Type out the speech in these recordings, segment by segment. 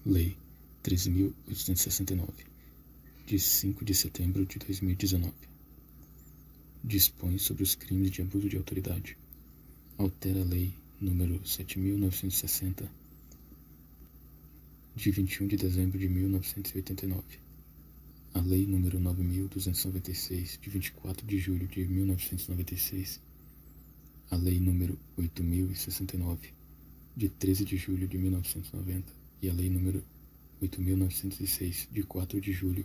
Lei 13.869, de 5 de setembro de 2019. Dispõe sobre os crimes de abuso de autoridade. Altera a Lei nº 7.960, de 21 de dezembro de 1989. A Lei nº 9.296, de 24 de julho de 1996. A Lei nº 8.069, de 13 de julho de 1990, e a Lei nº 8.906, de 4 de julho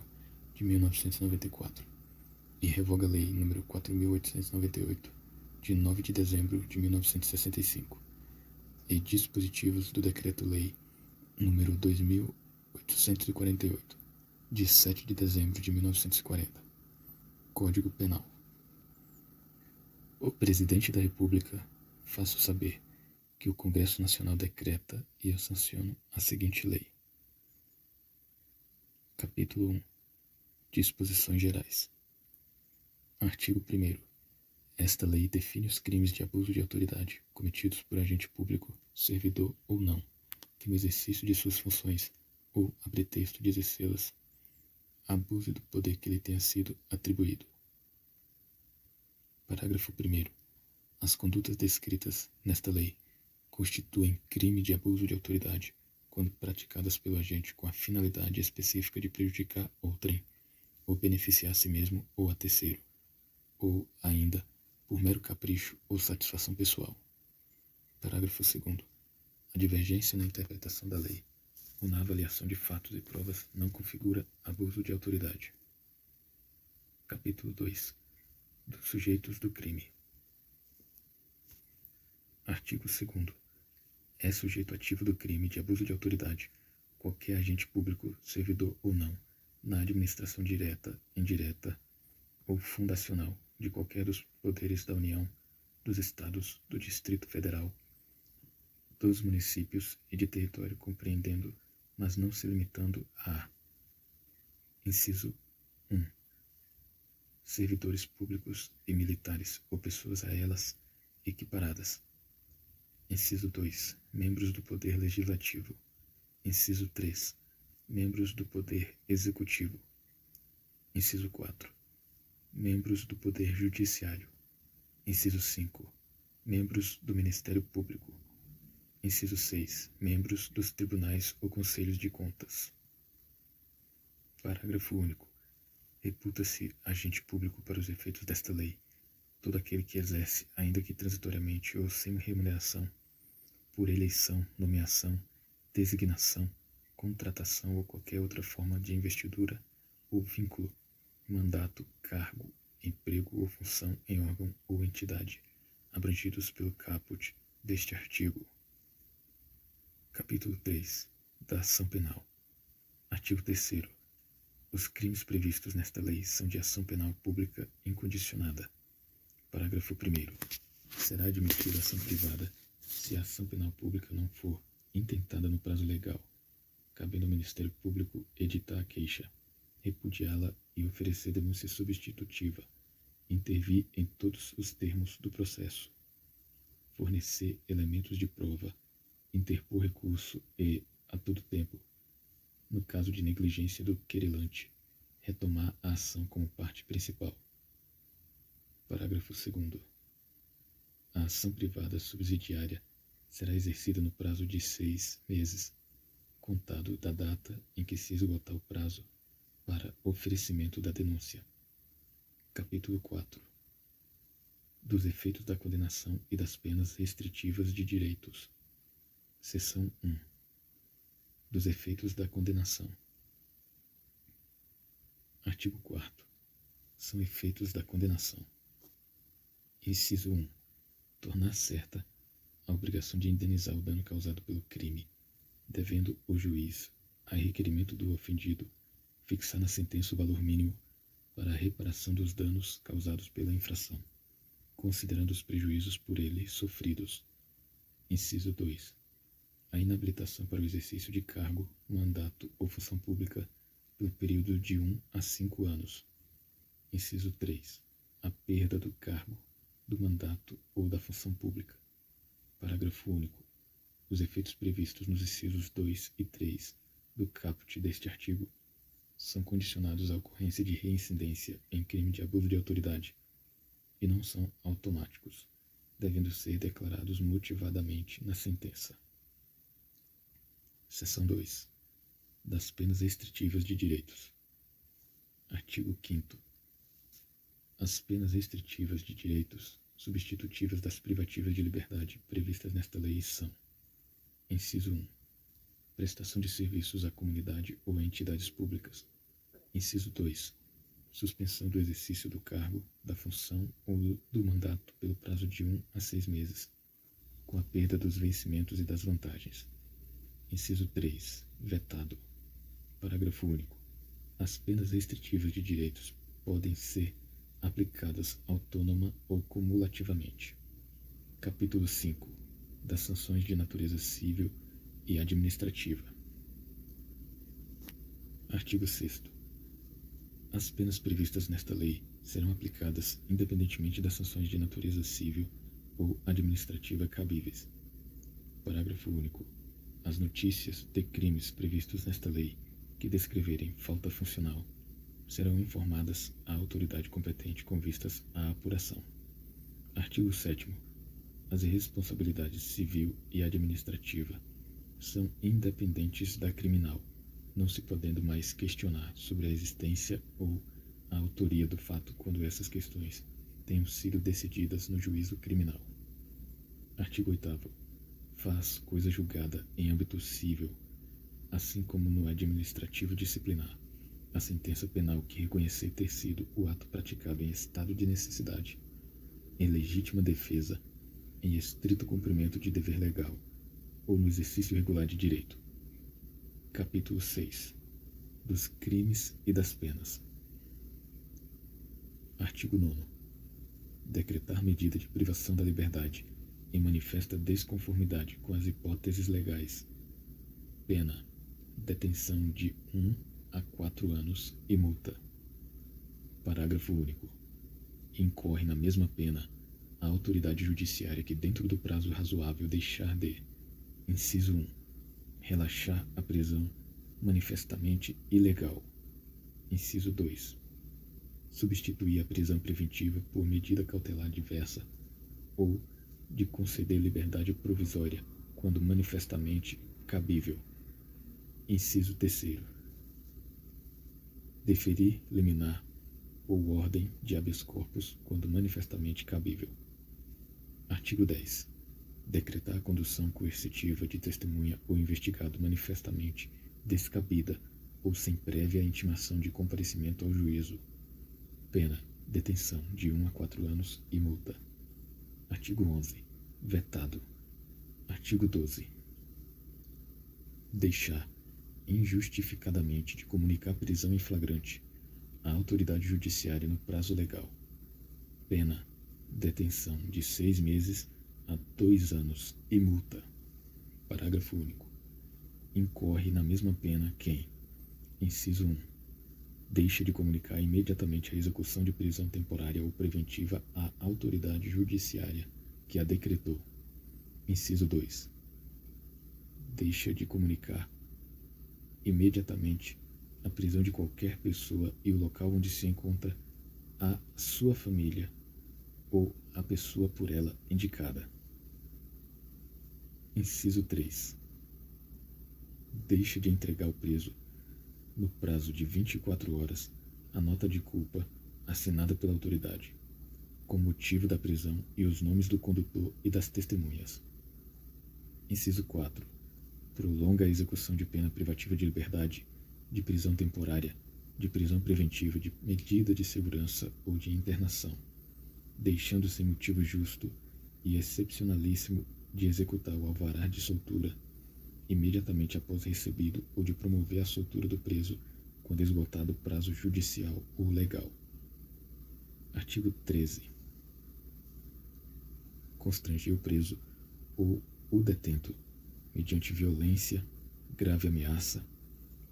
de 1994, e revoga a Lei nº 4.898, de 9 de dezembro de 1965, e dispositivos do Decreto-Lei nº 2.848, de 7 de dezembro de 1940. Código Penal. O Presidente da República faço saber que o Congresso Nacional decreta e eu sanciono a seguinte lei. Capítulo 1. Disposições Gerais. Artigo 1º. Esta lei define os crimes de abuso de autoridade cometidos por agente público, servidor ou não, que no exercício de suas funções ou a pretexto de exercê-las, abuse do poder que lhe tenha sido atribuído. Parágrafo 1º. As condutas descritas nesta lei constituem crime de abuso de autoridade quando praticadas pelo agente com a finalidade específica de prejudicar outrem, ou beneficiar a si mesmo ou a terceiro, ou, ainda, por mero capricho ou satisfação pessoal. Parágrafo 2º. A divergência na interpretação da lei ou na avaliação de fatos e provas não configura abuso de autoridade. Capítulo 2. Dos sujeitos do crime. Artigo 2º. É sujeito ativo do crime de abuso de autoridade qualquer agente público, servidor ou não, na administração direta, indireta ou fundacional de qualquer dos poderes da União, dos Estados, do Distrito Federal, dos municípios e de território compreendendo, mas não se limitando a: inciso 1. Servidores públicos e militares ou pessoas a elas equiparadas. Inciso 2. Membros do Poder Legislativo. Inciso 3. Membros do Poder Executivo. Inciso 4. Membros do Poder Judiciário. Inciso 5. Membros do Ministério Público. Inciso 6. Membros dos Tribunais ou Conselhos de Contas. Parágrafo único. Reputa-se agente público para os efeitos desta lei todo aquele que exerce, ainda que transitoriamente ou sem remuneração, por eleição, nomeação, designação, contratação ou qualquer outra forma de investidura ou vínculo, mandato, cargo, emprego ou função em órgão ou entidade, abrangidos pelo caput deste artigo. Capítulo 3. Da Ação Penal. Artigo 3º. Os crimes previstos nesta lei são de ação penal pública incondicionada. Parágrafo 1º. Será admitida ação privada se a ação penal pública não for intentada no prazo legal, cabendo ao Ministério Público editar a queixa, repudiá-la e oferecer denúncia substitutiva, intervir em todos os termos do processo, fornecer elementos de prova, interpor recurso e, a todo tempo, no caso de negligência do querelante, retomar a ação como parte principal. Parágrafo 2º. A ação privada subsidiária será exercida no prazo de 6 meses, contado da data em que se esgotar o prazo para oferecimento da denúncia. Capítulo 4. Dos efeitos da condenação e das penas restritivas de direitos. Seção 1. Dos efeitos da condenação. Artigo 4º. São efeitos da condenação. Inciso 1. Tornar certa a obrigação de indenizar o dano causado pelo crime, devendo o juiz, a requerimento do ofendido, fixar na sentença o valor mínimo para a reparação dos danos causados pela infração, considerando os prejuízos por ele sofridos. Inciso 2. A inabilitação para o exercício de cargo, mandato ou função pública pelo período de 1 a 5 anos. Inciso 3. A perda do cargo, do mandato ou da função pública. Parágrafo único. Os efeitos previstos nos incisos 2 e 3 do caput deste artigo são condicionados à ocorrência de reincidência em crime de abuso de autoridade e não são automáticos, devendo ser declarados motivadamente na sentença. Seção 2. Das penas restritivas de direitos. Artigo 5º. As penas restritivas de direitos, substitutivas das privativas de liberdade previstas nesta lei são: inciso 1. Prestação de serviços à comunidade ou a entidades públicas. Inciso 2. Suspensão do exercício do cargo, da função ou do mandato pelo prazo de 1 a 6 meses, com a perda dos vencimentos e das vantagens. Inciso 3. Vetado. Parágrafo único. As penas restritivas de direitos podem ser aplicadas autônoma ou cumulativamente. Capítulo 5. Das sanções de natureza civil e administrativa. Artigo 6º. As penas previstas nesta lei serão aplicadas independentemente das sanções de natureza civil ou administrativa cabíveis. Parágrafo único. As notícias de crimes previstos nesta lei que descreverem falta funcional serão informadas à autoridade competente com vistas à apuração. Artigo 7º. As responsabilidades civil e administrativa são independentes da criminal, não se podendo mais questionar sobre a existência ou a autoria do fato quando essas questões tenham sido decididas no juízo criminal. Artigo 8º. Faz coisa julgada em âmbito civil, assim como no administrativo disciplinar, a sentença penal que reconhecer ter sido o ato praticado em estado de necessidade, em legítima defesa, em estrito cumprimento de dever legal, ou no exercício regular de direito. Capítulo 6. Dos crimes e das penas. Artigo 9º. Decretar medida de privação da liberdade em manifesta desconformidade com as hipóteses legais. Pena: detenção de 1 a 4 anos e multa. Parágrafo único. Incorre na mesma pena a autoridade judiciária que, dentro do prazo razoável, deixar de: inciso 1. Relaxar a prisão manifestamente ilegal. Inciso 2. Substituir a prisão preventiva por medida cautelar diversa ou de conceder liberdade provisória quando manifestamente cabível. Inciso 3º. Deferir liminar ou ordem de habeas corpus quando manifestamente cabível. Artigo 10. Decretar a condução coercitiva de testemunha ou investigado manifestamente descabida ou sem prévia intimação de comparecimento ao juízo. Pena: detenção de 1 a 4 anos e multa. Artigo 11. Vetado. Artigo 12. Deixar injustificadamente de comunicar prisão em flagrante à autoridade judiciária no prazo legal. Pena: detenção de 6 meses a 2 anos e multa. Parágrafo único. Incorre na mesma pena quem: inciso 1. Deixa de comunicar imediatamente a execução de prisão temporária ou preventiva à autoridade judiciária que a decretou. Inciso 2. Deixa de comunicar imediatamente a prisão de qualquer pessoa e o local onde se encontra a sua família ou a pessoa por ela indicada. Inciso 3. Deixa de entregar ao preso, no prazo de 24 horas, a nota de culpa assinada pela autoridade, com motivo da prisão e os nomes do condutor e das testemunhas. Inciso 4. Prolonga a execução de pena privativa de liberdade, de prisão temporária, de prisão preventiva, de medida de segurança ou de internação, deixando sem motivo justo e excepcionalíssimo de executar o alvará de soltura imediatamente após recebido ou de promover a soltura do preso quando esgotado o prazo judicial ou legal. Artigo 13. Constranger o preso ou o detento mediante violência, grave ameaça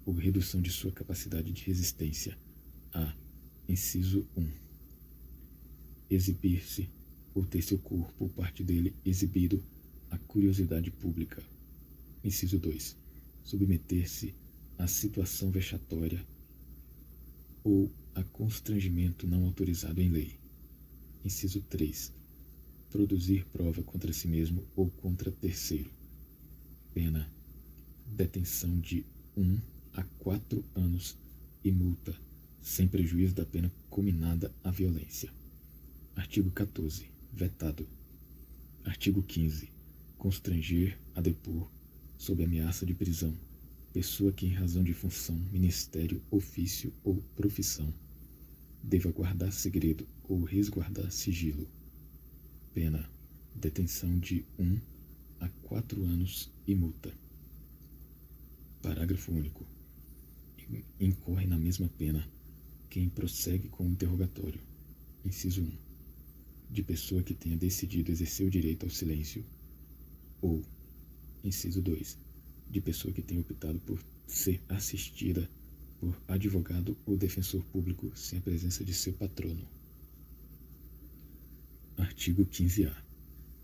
ou redução de sua capacidade de resistência a: inciso 1. Exibir-se ou ter seu corpo ou parte dele exibido à curiosidade pública. Inciso 2. Submeter-se a situação vexatória ou a constrangimento não autorizado em lei. Inciso 3. Produzir prova contra si mesmo ou contra terceiro. Pena: detenção de 1 a 4 anos e multa, sem prejuízo da pena cominada à violência. Artigo 14. Vetado. Artigo 15. Constranger a depor, sob ameaça de prisão, pessoa que, em razão de função, ministério, ofício ou profissão, deva guardar segredo ou resguardar sigilo. Pena: detenção de 1 a 4 anos e multa. Parágrafo único. Incorre na mesma pena quem prossegue com o interrogatório. Inciso 1. De pessoa que tenha decidido exercer o direito ao silêncio, ou, inciso 2, de pessoa que tenha optado por ser assistida por advogado ou defensor público sem a presença de seu patrono. Artigo 15-A.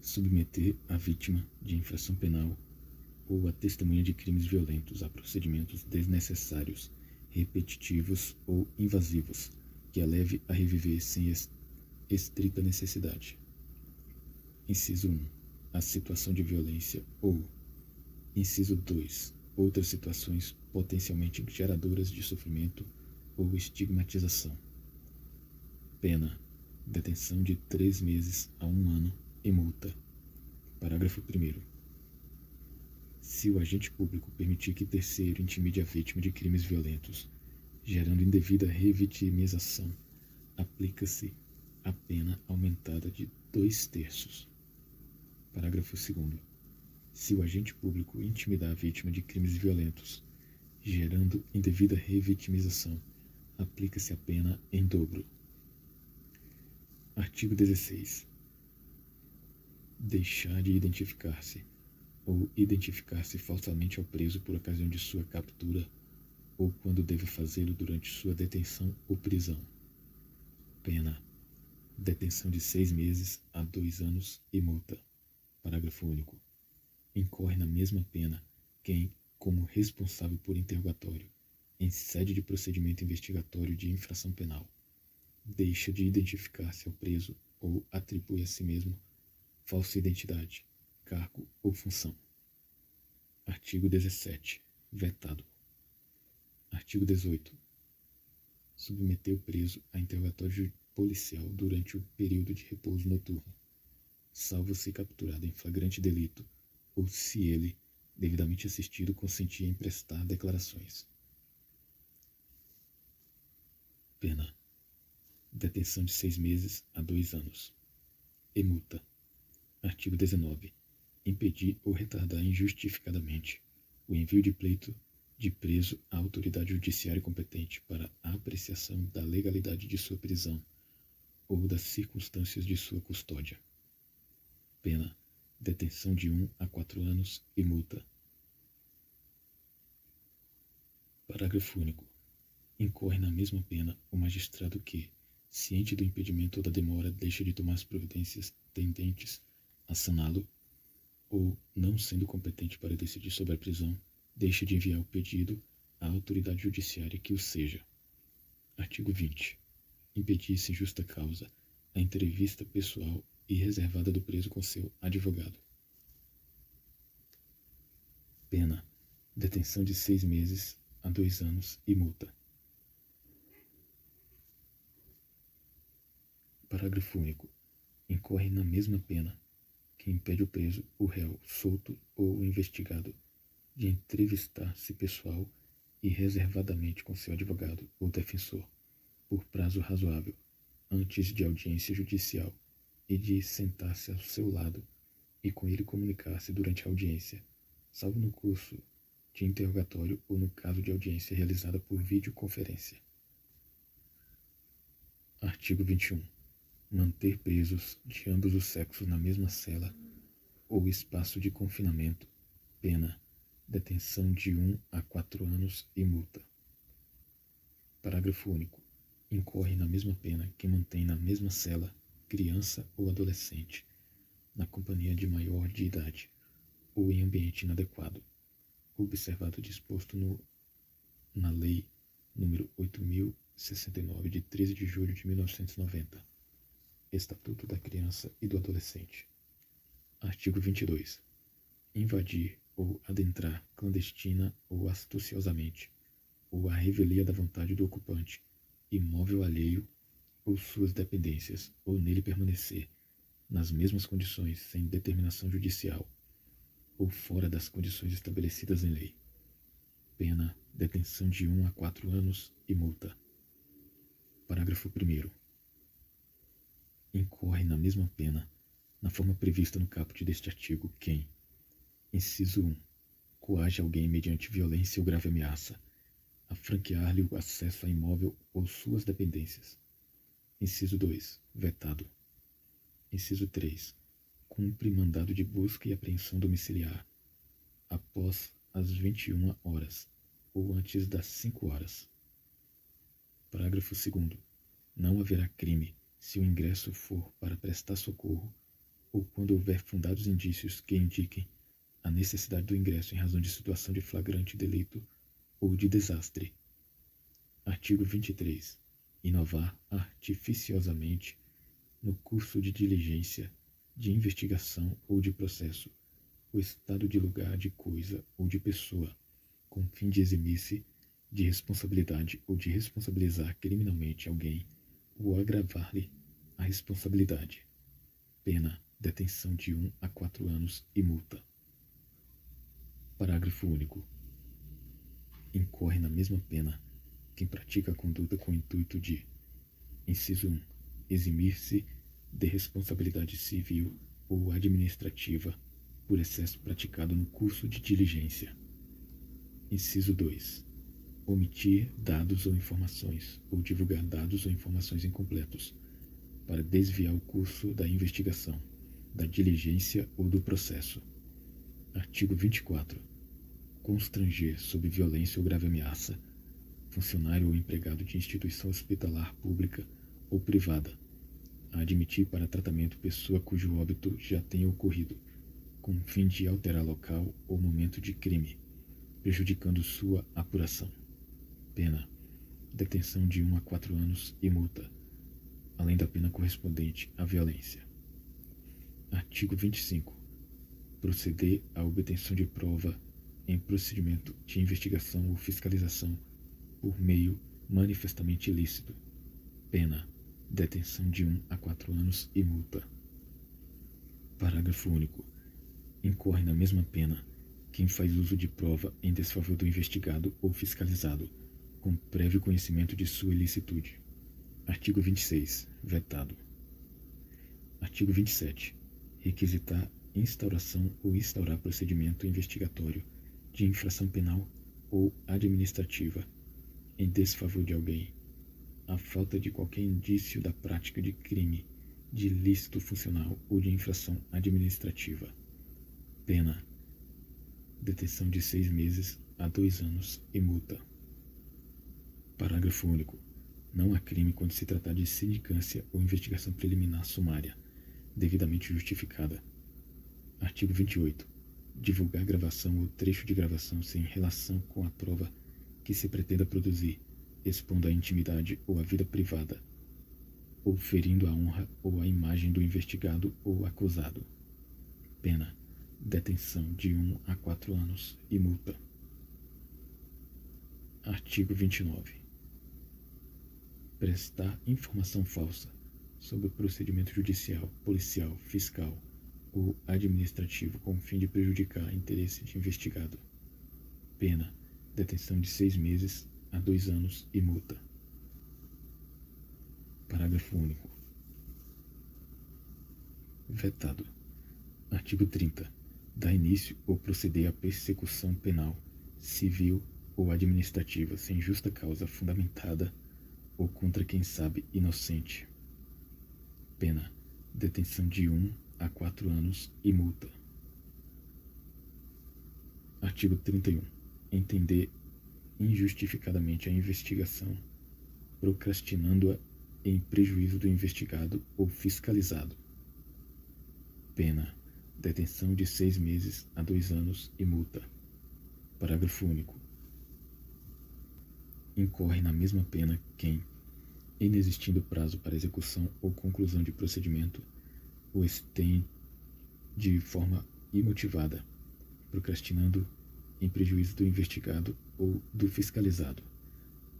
Submeter a vítima de infração penal ou a testemunha de crimes violentos a procedimentos desnecessários, repetitivos ou invasivos, que a leve a reviver sem estrita necessidade. Inciso 1. A situação de violência ou, inciso 2, outras situações potencialmente geradoras de sofrimento ou estigmatização. Pena: detenção de 3 meses a 1 ano e multa. Parágrafo 1º. Se o agente público permitir que terceiro intimide a vítima de crimes violentos, gerando indevida revitimização, aplica-se a pena aumentada de 2/3. Parágrafo 2º. Se o agente público intimidar a vítima de crimes violentos, gerando indevida revitimização, aplica-se a pena em dobro. Artigo 16. Deixar de identificar-se ou identificar-se falsamente ao preso por ocasião de sua captura ou quando deve fazê-lo durante sua detenção ou prisão. Pena: detenção de 6 meses a 2 anos e multa. Parágrafo único. Incorre na mesma pena quem, como responsável por interrogatório, em sede de procedimento investigatório de infração penal, deixa de identificar-se ao preso ou atribui a si mesmo falsa identidade, cargo ou função. Artigo 17. Vetado. Artigo 18. Submeter o preso a interrogatório policial durante o período de repouso noturno, salvo se capturado em flagrante delito ou se ele, devidamente assistido, consentir em prestar declarações. Pena: detenção de 6 meses a 2 anos e multa. Artigo 19. Impedir ou retardar injustificadamente o envio de pleito de preso à autoridade judiciária competente para a apreciação da legalidade de sua prisão ou das circunstâncias de sua custódia. Pena: detenção de 1 a 4 anos e multa. Parágrafo único. Incorre na mesma pena o magistrado que, ciente do impedimento ou da demora, deixa de tomar as providências tendentes a saná-lo, ou, não sendo competente para decidir sobre a prisão, deixa de enviar o pedido à autoridade judiciária que o seja. Artigo 20. Impedir sem justa causa a entrevista pessoal e reservada do preso com seu advogado. Pena: detenção de 6 meses a 2 anos e multa. Parágrafo único. Incorre na mesma pena que impede o preso, o réu solto ou o investigado de entrevistar-se pessoal e reservadamente com seu advogado ou defensor, por prazo razoável, antes de audiência judicial, e de sentar-se ao seu lado e com ele comunicar-se durante a audiência, salvo no curso de interrogatório ou no caso de audiência realizada por videoconferência. Artigo 21. Manter presos de ambos os sexos na mesma cela ou espaço de confinamento. Pena: detenção de 1 a 4 anos e multa. Parágrafo único. Incorre na mesma pena quem mantém na mesma cela criança ou adolescente, na companhia de maior de idade, ou em ambiente inadequado, observado o disposto no na Lei nº 8.069, de 13 de julho de 1990, Estatuto da Criança e do Adolescente. Artigo 22. Invadir ou adentrar clandestina ou astuciosamente, ou à revelia da vontade do ocupante, imóvel alheio ou suas dependências, ou nele permanecer, nas mesmas condições, sem determinação judicial, ou fora das condições estabelecidas em lei. Pena, detenção de 1 a 4 anos e multa. Parágrafo 1º. Incorre na mesma pena, na forma prevista no caput deste artigo, quem: inciso 1. Coage alguém mediante violência ou grave ameaça a franquear-lhe o acesso a imóvel ou suas dependências. Inciso 2. Vetado. Inciso 3. Cumpre mandado de busca e apreensão domiciliar após as 21 horas ou antes das 5 horas. Parágrafo 2º. Não haverá crime se o ingresso for para prestar socorro ou quando houver fundados indícios que indiquem a necessidade do ingresso em razão de situação de flagrante delito ou de desastre. Artigo 23. Inovar artificiosamente no curso de diligência, de investigação ou de processo o estado de lugar, de coisa ou de pessoa, com o fim de eximir-se de responsabilidade ou de responsabilizar criminalmente alguém ou agravar-lhe a responsabilidade. Pena, detenção de 1 a 4 anos e multa. Parágrafo único. Incorre na mesma pena quem pratica a conduta com o intuito de: inciso 1. Eximir-se de responsabilidade civil ou administrativa por excesso praticado no curso de diligência. Inciso 2. Omitir dados ou informações, ou divulgar dados ou informações incompletos, para desviar o curso da investigação, da diligência ou do processo. Artigo 24. Constranger sob violência ou grave ameaça funcionário ou empregado de instituição hospitalar pública ou privada a admitir para tratamento pessoa cujo óbito já tenha ocorrido, com o fim de alterar local ou momento de crime, prejudicando sua apuração. Pena, detenção de 1 a 4 anos e multa, além da pena correspondente à violência. Artigo 25. Proceder à obtenção de prova em procedimento de investigação ou fiscalização por meio manifestamente ilícito. Pena, detenção de 1 a 4 anos e multa. Parágrafo único. Incorre na mesma pena quem faz uso de prova em desfavor do investigado ou fiscalizado, com prévio conhecimento de sua ilicitude. Artigo 26. Vetado. Artigo 27. Requisitar instauração ou instaurar procedimento investigatório de infração penal ou administrativa em desfavor de alguém, a falta de qualquer indício da prática de crime, de ilícito funcional ou de infração administrativa. Pena, detenção de 6 meses a 2 anos e multa. Parágrafo único. Não há crime quando se tratar de sindicância ou investigação preliminar sumária, devidamente justificada. Artigo 28. Divulgar gravação ou trecho de gravação sem relação com a prova que se pretenda produzir, expondo a intimidade ou a vida privada, ou ferindo a honra ou a imagem do investigado ou acusado. Pena, detenção de 1 a 4 anos e multa. Artigo 29. Prestar informação falsa sobre o procedimento judicial, policial, fiscal ou administrativo com o fim de prejudicar interesse de investigado. Pena, detenção de 6 meses a 2 anos e multa. Parágrafo único. Vetado. Artigo 30. Dá início ou proceder à persecução penal, civil ou administrativa sem justa causa fundamentada ou contra quem sabe inocente. Pena, detenção de 1 a 4 anos e multa. Artigo 31. Entender injustificadamente a investigação, procrastinando-a em prejuízo do investigado ou fiscalizado. Pena, detenção de 6 meses a 2 anos e multa. Parágrafo único. incorre na mesma pena quem, inexistindo prazo para execução ou conclusão de procedimento, o estende de forma imotivada, procrastinando em prejuízo do investigado ou do fiscalizado.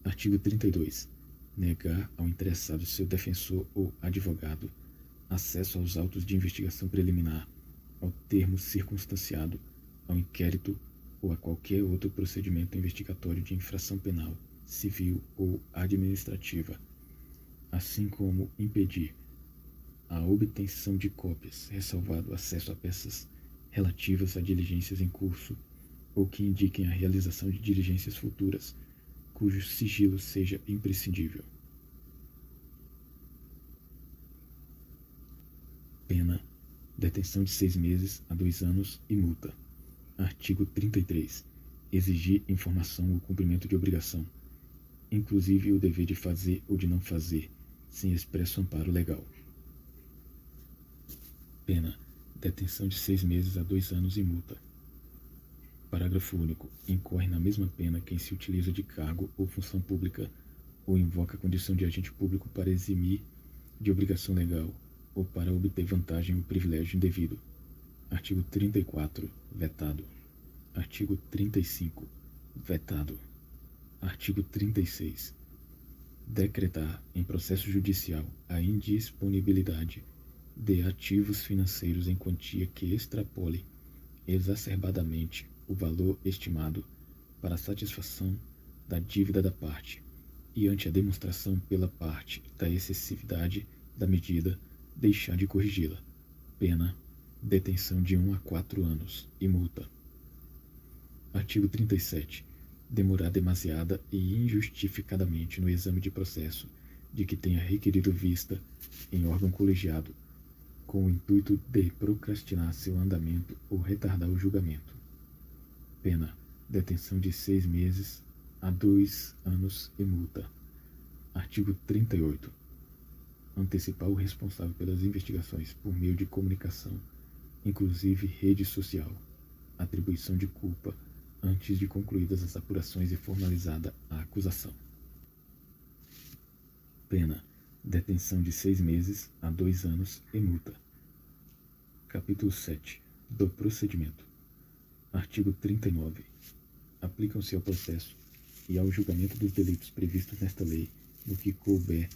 Artigo 32. Negar ao interessado seu defensor ou advogado acesso aos autos de investigação preliminar, ao termo circunstanciado, ao inquérito ou a qualquer outro procedimento investigatório de infração penal, civil ou administrativa, assim como impedir a obtenção de cópias, ressalvado o acesso a peças relativas a diligências em curso ou que indiquem a realização de diligências futuras, cujo sigilo seja imprescindível. Pena: detenção de 6 meses a 2 anos e multa. Artigo 33. Exigir informação ou cumprimento de obrigação, inclusive o dever de fazer ou de não fazer, sem expresso amparo legal. Pena: detenção de 6 meses a 2 anos e multa. Parágrafo único. Incorre na mesma pena quem se utiliza de cargo ou função pública ou invoca a condição de agente público para eximir de obrigação legal ou para obter vantagem ou privilégio indevido. Artigo 34. Vetado. Artigo 35. Vetado. Artigo 36. Decretar em processo judicial a indisponibilidade de ativos financeiros em quantia que extrapole exacerbadamente o valor estimado para a satisfação da dívida da parte e ante a demonstração pela parte da excessividade da medida, deixar de corrigi-la. Pena: detenção de 1 a 4 anos e multa. Artigo 37. Demorar demasiada e injustificadamente no exame de processo de que tenha requerido vista em órgão colegiado, com o intuito de procrastinar seu andamento ou retardar o julgamento. Pena: detenção de 6 meses a 2 anos e multa. Artigo 38. Antecipar o responsável pelas investigações por meio de comunicação, inclusive rede social, atribuição de culpa antes de concluídas as apurações e formalizada a acusação. Pena: detenção de 6 meses a 2 anos e multa. Capítulo 7. Do procedimento. Artigo 39. Aplicam-se ao processo e ao julgamento dos delitos previstos nesta lei, no que couber,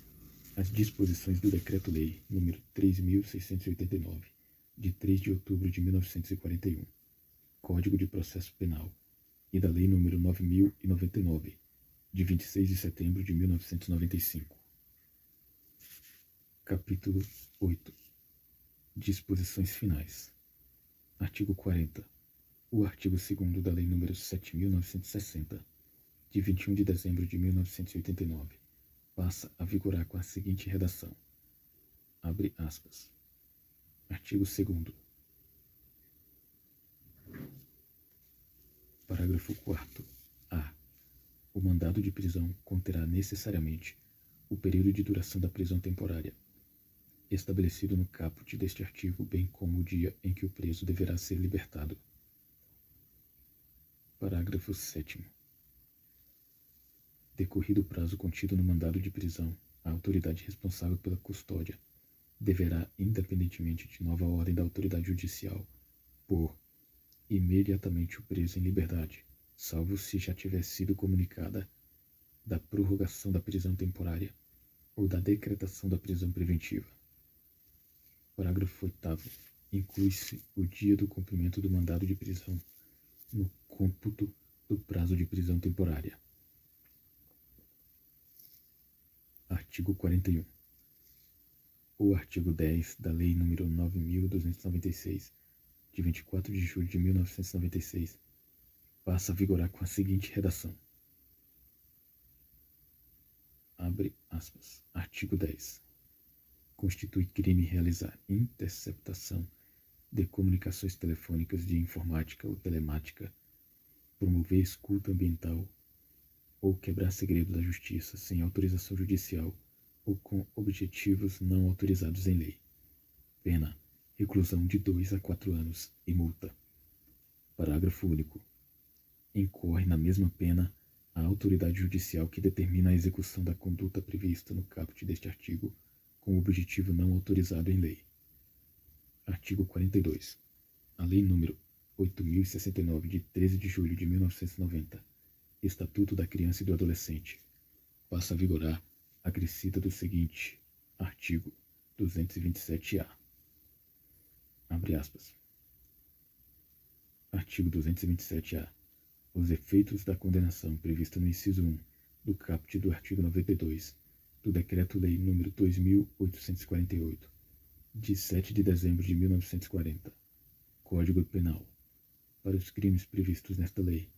as disposições do Decreto-Lei nº 3.689, de 3 de outubro de 1941, Código de Processo Penal, e da Lei nº 9.099, de 26 de setembro de 1995. Capítulo 8. Disposições finais. Artigo 40. O artigo 2º da Lei nº 7.960, de 21 de dezembro de 1989, passa a vigorar com a seguinte redação. Abre aspas. Artigo 2º. Parágrafo 4º. A. O mandado de prisão conterá necessariamente o período de duração da prisão temporária, estabelecido no caput deste artigo, bem como o dia em que o preso deverá ser libertado. Parágrafo 7º. Decorrido o prazo contido no mandado de prisão, a autoridade responsável pela custódia deverá, independentemente de nova ordem da autoridade judicial, pôr imediatamente o preso em liberdade, salvo se já tiver sido comunicada da prorrogação da prisão temporária ou da decretação da prisão preventiva. Parágrafo 8º. Inclui-se o dia do cumprimento do mandado de prisão no cômputo do prazo de prisão temporária. Artigo 41. O artigo 10 da Lei nº 9.296, de 24 de julho de 1996, passa a vigorar com a seguinte redação. Abre aspas. Artigo 10. Constitui crime realizar interceptação de comunicações telefônicas de informática ou telemática, promover escuta ambiental ou quebrar segredo da justiça sem autorização judicial ou com objetivos não autorizados em lei. Pena: reclusão de 2 a 4 anos e multa. Parágrafo único. Incorre na mesma pena A autoridade judicial que determina a execução da conduta prevista no caput deste artigo com o objetivo não autorizado em lei. Artigo 42. A Lei nº 8.069, de 13 de julho de 1990, Estatuto da Criança e do Adolescente, passa a vigorar acrescida do seguinte artigo 227-A. Abre aspas. Artigo 227-A. Os efeitos da condenação prevista no inciso 1 do caput do artigo 92 do Decreto-Lei nº 2.848, de 7 de dezembro de 1940, Código Penal, para os crimes previstos nesta lei,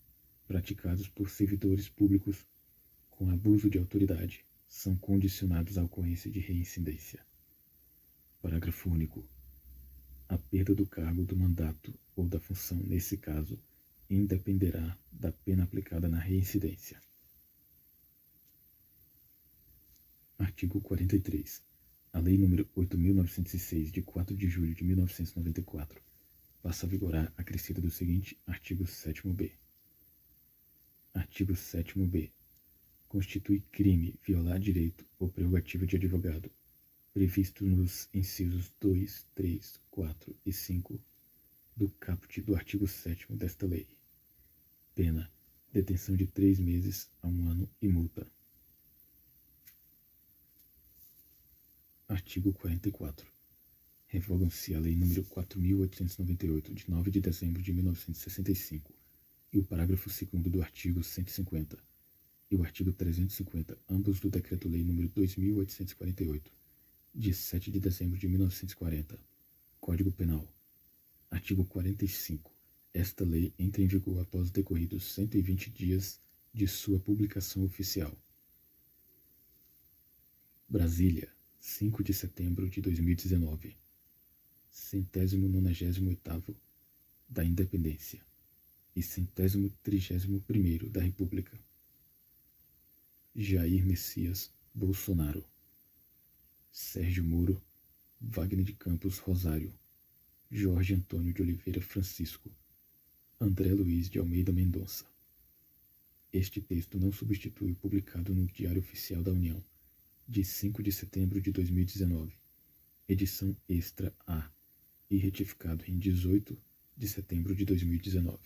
praticados por servidores públicos com abuso de autoridade, são condicionados à ocorrência de reincidência. Parágrafo único. A perda do cargo, do mandato ou da função, nesse caso, independerá da pena aplicada na reincidência. Artigo 43. A Lei nº 8.906, de 4 de julho de 1994, passa a vigorar acrescida do seguinte artigo 7º-B. Artigo 7º-B. Constitui crime violar direito ou prerrogativa de advogado, previsto nos incisos 2, 3, 4 e 5 do caput do artigo 7º desta lei. Pena: detenção de 3 meses a 1 ano e multa. Artigo 44. Revogam-se a Lei nº 4.898, de 9 de dezembro de 1965, e o parágrafo 2º do artigo 150, e o artigo 350, ambos do Decreto-Lei nº 2.848, de 7 de dezembro de 1940, Código Penal. Artigo 45. Esta lei entra em vigor após decorridos 120 dias de sua publicação oficial. Brasília, 5 de setembro de 2019. 198º da Independência e 131º da República. Jair Messias Bolsonaro, Sérgio Moro, Wagner de Campos Rosário, Jorge Antônio de Oliveira Francisco, André Luiz de Almeida Mendonça. Este texto não substitui o publicado no Diário Oficial da União, de 5 de setembro de 2019, edição extra A, e retificado em 18 de setembro de 2019.